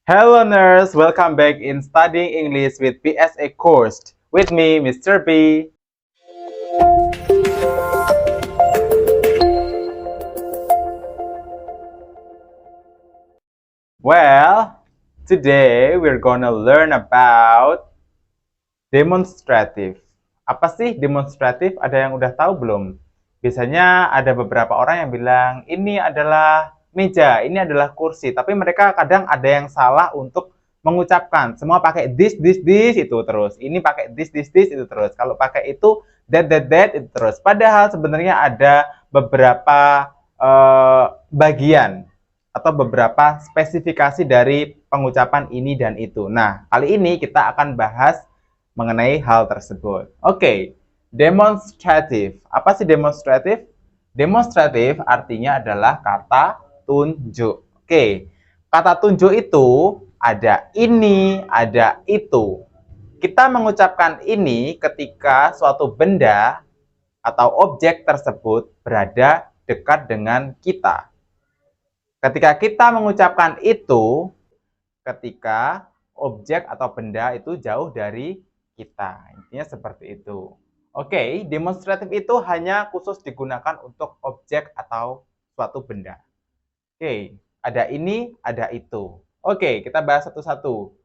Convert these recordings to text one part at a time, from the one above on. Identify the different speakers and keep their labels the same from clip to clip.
Speaker 1: Hello learners, welcome back in Studying English with PSA course. With me, Mr. B. Well, today we're gonna learn about demonstrative. Apa sih demonstratif? Ada yang udah tahu belum? Biasanya ada beberapa orang yang bilang, ini adalah meja, ini adalah kursi. Tapi mereka kadang ada yang salah untuk mengucapkan. Semua pakai this itu terus. Ini pakai this itu terus. Kalau pakai itu that itu terus. Padahal sebenarnya ada beberapa bagian atau beberapa spesifikasi dari pengucapan ini dan itu. Nah, kali ini kita akan bahas mengenai hal tersebut. Oke, demonstratif. Apa sih demonstratif? Demonstratif artinya adalah kata tunjuk. Oke, kata tunjuk itu ada ini, ada itu. Kita mengucapkan ini ketika suatu benda atau objek tersebut berada dekat dengan kita. Ketika kita mengucapkan itu, ketika objek atau benda itu jauh dari kita. Intinya seperti itu. Oke, demonstratif itu hanya khusus digunakan untuk objek atau suatu benda. Oke, ada ini, ada itu. Oke, kita bahas satu-satu.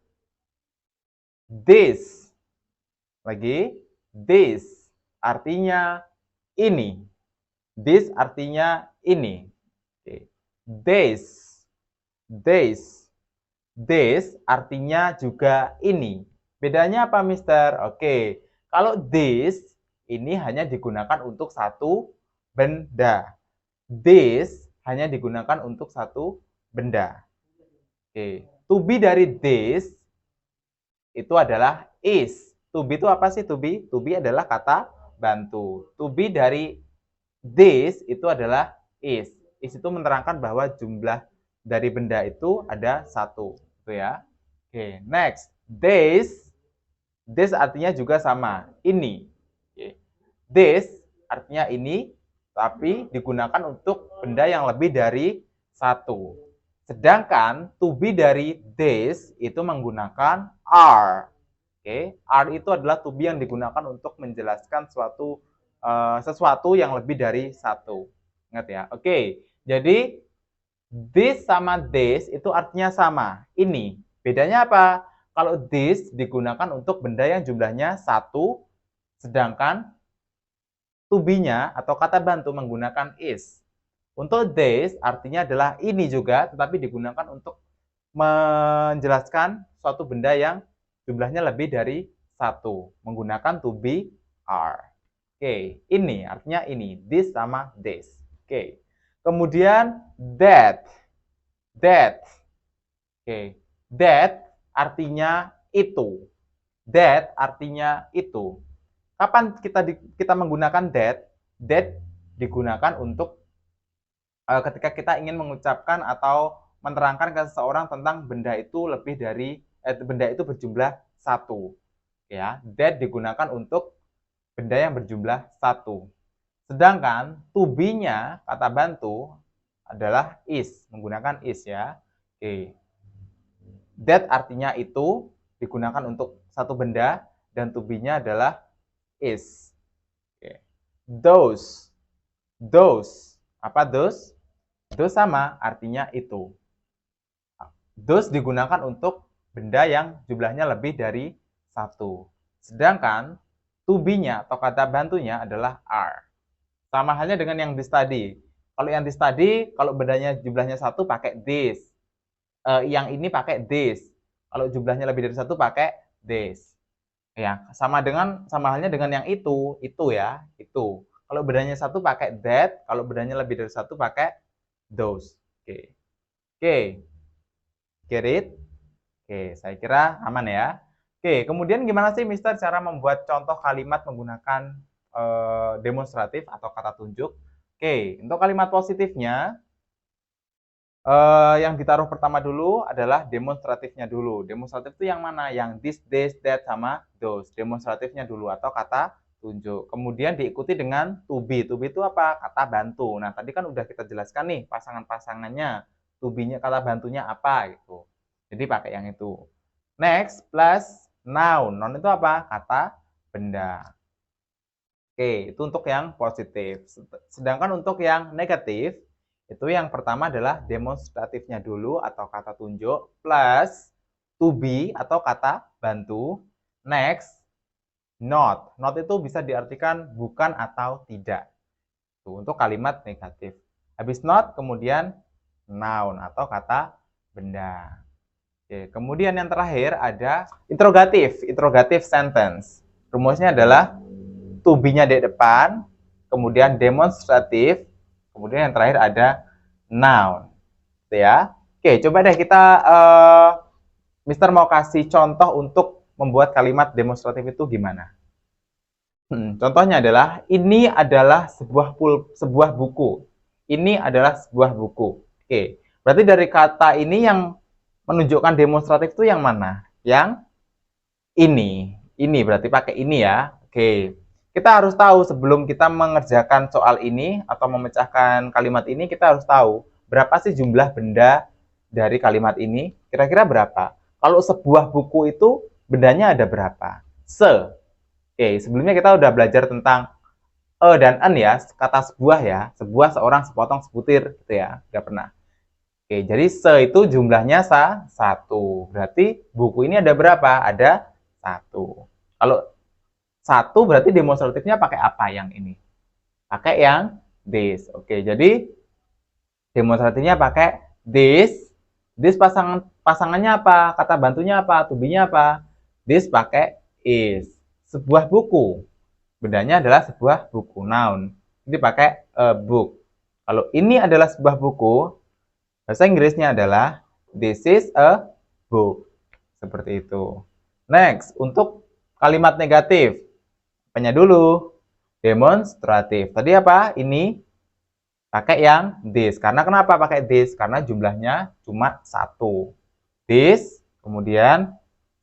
Speaker 1: This. Lagi, this artinya ini. This artinya ini. Oke. This. This. This artinya juga ini. Bedanya apa, Mister? Oke, kalau this ini hanya digunakan untuk satu benda. This hanya digunakan untuk satu benda. Oke, to be dari this itu adalah is. To be itu apa sih to be? To be adalah kata bantu. To be dari this itu adalah is. Is itu menerangkan bahwa jumlah dari benda itu ada satu, gitu ya. Oke, next. This artinya juga sama, ini. Oke. This artinya ini, tapi digunakan untuk benda yang lebih dari satu. Sedangkan to be dari this itu menggunakan are. Oke, are itu adalah to be yang digunakan untuk menjelaskan sesuatu yang lebih dari satu. Ingat ya. Oke, jadi this sama this itu artinya sama. Ini. Bedanya apa? Kalau this digunakan untuk benda yang jumlahnya satu, sedangkan to be-nya atau kata bantu menggunakan is. Untuk this artinya adalah ini juga, tetapi digunakan untuk menjelaskan suatu benda yang jumlahnya lebih dari satu. Menggunakan to be, are. Oke, ini artinya ini. This sama this. Oke. Kemudian that. That. Oke. That artinya itu. That artinya itu. Kapan kita menggunakan that? That digunakan untuk ketika kita ingin mengucapkan atau menerangkan ke seseorang tentang benda itu lebih dari benda itu berjumlah satu. Ya, that digunakan untuk benda yang berjumlah satu. Sedangkan to be-nya kata bantu adalah is, menggunakan is ya. Oke. That artinya itu digunakan untuk satu benda dan to be-nya adalah is. Oke. Those. Apa those? Those sama artinya itu. Those digunakan untuk benda yang jumlahnya lebih dari satu. Sedangkan to be-nya atau kata bantunya adalah are. Sama halnya dengan yang di study. Kalau yang di study, kalau bendanya jumlahnya satu pakai this. Yang ini pakai this. Kalau jumlahnya lebih dari satu pakai this. Ya, sama halnya dengan yang itu ya, itu. Kalau bendanya satu pakai that, kalau bendanya lebih dari satu pakai those. Oke. Oke. Get it? Oke, saya kira aman ya. Oke, kemudian gimana sih Mister cara membuat contoh kalimat menggunakan demonstratif atau kata tunjuk? Oke, untuk kalimat positifnya yang ditaruh pertama dulu adalah demonstratifnya dulu. Demonstratif itu yang mana? Yang this, that, sama those. Demonstratifnya dulu atau kata tunjuk. Kemudian diikuti dengan to be. To be itu apa? Kata bantu. Nah, tadi kan udah kita jelaskan nih pasangan-pasangannya. To be-nya kata bantunya apa gitu. Jadi pakai yang itu. Next, plus noun. Noun itu apa? Kata benda. Oke, itu untuk yang positif. Sedangkan untuk yang negatif, itu yang pertama adalah demonstratifnya dulu atau kata tunjuk, plus to be atau kata bantu. Next, not. Not itu bisa diartikan bukan atau tidak. Itu untuk kalimat negatif. Habis not, kemudian noun atau kata benda. Oke, kemudian yang terakhir ada interrogative, interrogative sentence. Rumusnya adalah to be-nya di depan, kemudian demonstratif, kemudian yang terakhir ada noun. Gitu ya. Oke, coba deh kita Mister mau kasih contoh untuk membuat kalimat demonstratif itu gimana? Contohnya adalah ini adalah sebuah buku. Ini adalah sebuah buku. Oke, berarti dari kata ini yang menunjukkan demonstratif itu yang mana? Yang ini. Ini berarti pakai ini ya. Oke. Kita harus tahu sebelum kita mengerjakan soal ini atau memecahkan kalimat ini, kita harus tahu berapa sih jumlah benda dari kalimat ini. Kira-kira berapa? Kalau sebuah buku itu bendanya ada berapa? Oke, sebelumnya kita udah belajar tentang dan en ya, kata sebuah ya. Sebuah, seorang, sepotong, sebutir gitu ya. Udah pernah. Oke, jadi itu jumlahnya satu. Berarti buku ini ada berapa? Ada satu. Kalau satu berarti demonstratifnya pakai apa yang ini? Pakai yang this. Oke, jadi demonstratifnya pakai this. This pasangannya apa? Kata bantunya apa? To be-nya apa? This pakai is. Sebuah buku. Bendanya adalah sebuah buku, noun. Jadi pakai a book. Kalau ini adalah sebuah buku, bahasa Inggrisnya adalah this is a book. Seperti itu. Next, untuk kalimat negatif. Apanya dulu? Demonstratif. Tadi apa? Ini pakai yang this. Karena kenapa pakai this? Karena jumlahnya cuma satu. This, kemudian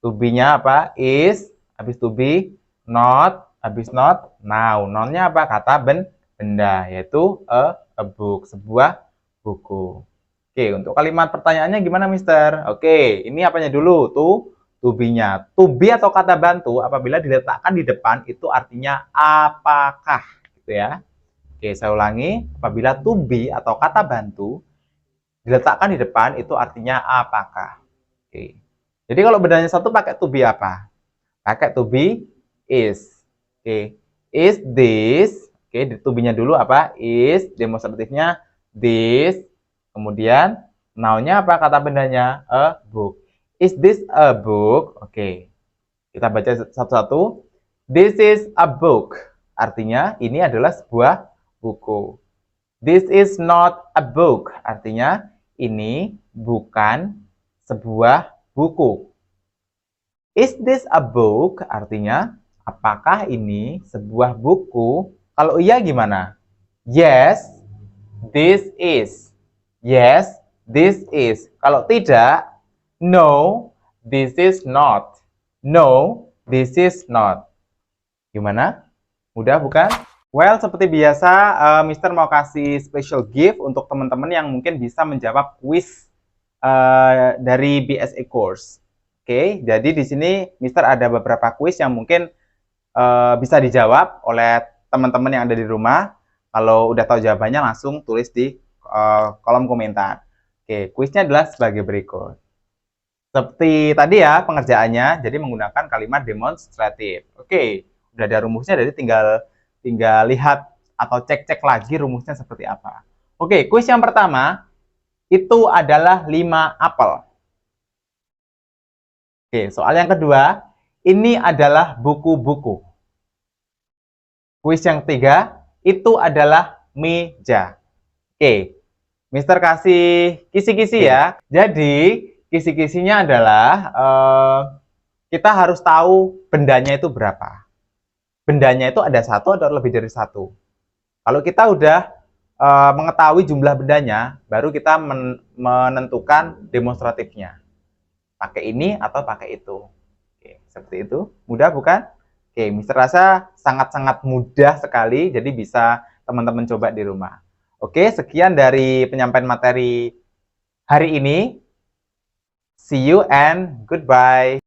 Speaker 1: to be-nya apa? Is, habis to be, not, habis not, noun. Noun-nya apa? Kata benda, yaitu a book, sebuah buku. Oke, untuk kalimat pertanyaannya gimana, Mister? Oke, ini apanya dulu? To be-nya. To be atau kata bantu apabila diletakkan di depan itu artinya apakah, gitu ya. Oke, saya ulangi. Apabila to be atau kata bantu diletakkan di depan itu artinya apakah. Oke. Jadi kalau bendanya satu pakai to be apa? Pakai to be is. Oke. Is this? Oke, to be-nya dulu apa? Is, demonstratifnya this. Kemudian noun-nya apa kata bendanya? A book. Is this a book? Oke. Kita baca satu-satu. This is a book. Artinya ini adalah sebuah buku. This is not a book. Artinya ini bukan sebuah buku. Is this a book? Artinya apakah ini sebuah buku? Kalau iya gimana? Yes, this is. Yes, this is. Kalau tidak, no, this is not. No, this is not. Gimana? Mudah bukan? Well, seperti biasa, Mister mau kasih special gift untuk teman-teman yang mungkin bisa menjawab quiz dari BSA course. Oke, jadi di sini Mister ada beberapa quiz yang mungkin bisa dijawab oleh teman-teman yang ada di rumah. Kalau udah tahu jawabannya langsung tulis di kolom komentar. Oke, kuisnya adalah sebagai berikut. Seperti tadi ya pengerjaannya, jadi menggunakan kalimat demonstratif. Oke, udah ada rumusnya, jadi tinggal lihat atau cek-cek lagi rumusnya seperti apa. Oke, kuis yang pertama itu adalah 5 apel. Oke, soal yang kedua, ini adalah buku-buku. Kuis yang ketiga, itu adalah meja. Oke, Mister kasih kisi-kisi ya. Jadi, kisi-kisinya adalah kita harus tahu bendanya itu berapa. Bendanya itu ada satu atau lebih dari satu. Kalau kita udah mengetahui jumlah bendanya, baru kita menentukan demonstratifnya. Pakai ini atau pakai itu. Oke, seperti itu. Mudah bukan? Oke, Mister rasa sangat-sangat mudah sekali, jadi bisa teman-teman coba di rumah. Oke, sekian dari penyampaian materi hari ini. See you and goodbye.